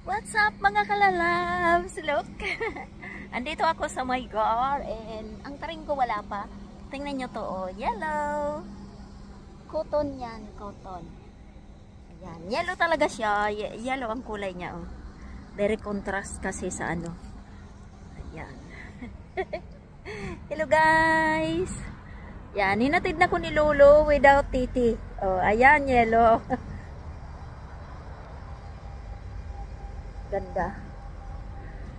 What's up mga kalalabs? Look! Andito ako sa my gar and ang taring ko wala pa. Tingnan nyo to, oh. Yellow! Cotton yan, cotton. Ayan. Yellow talaga siya. Yellow ang kulay niya, oh. Very contrast kasi sa ano. Ayan. Hello guys! Yan, hinatid na ko ni Lolo without titi. Oh, ayan, yellow. Ganda.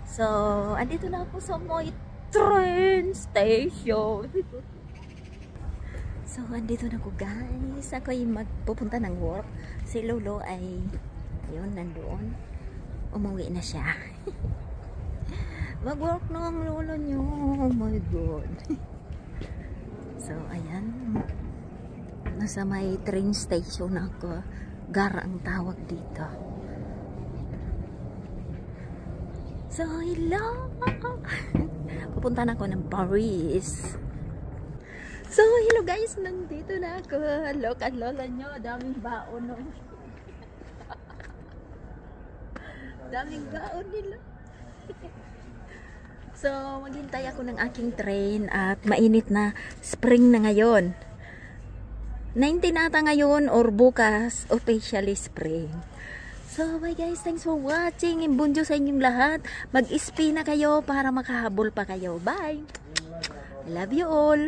So, andito na ako sa my train station. So, andito na ako guys. Ako ay magpupunta ng work. Si Lolo ay, ayun, nandoon. Umuwi na siya. Mag-work na ang lolo nyo. Oh my God. So, ayan. Nasa may train station ako. Gara ang tawag dito. So, hello! Pupunta na ako ng Paris. So, hello guys! Nandito na ako. Look at lola nyo. Daming baon. No? Daming baon nila. So, maghintay ako ng aking train at mainit na spring na ngayon. 19 ata ngayon or bukas, officially spring. So, bye guys. Thanks for watching. Imbunjo sa inyong lahat. Mag-SP na kayo para makahabol pa kayo. Bye! I love you all.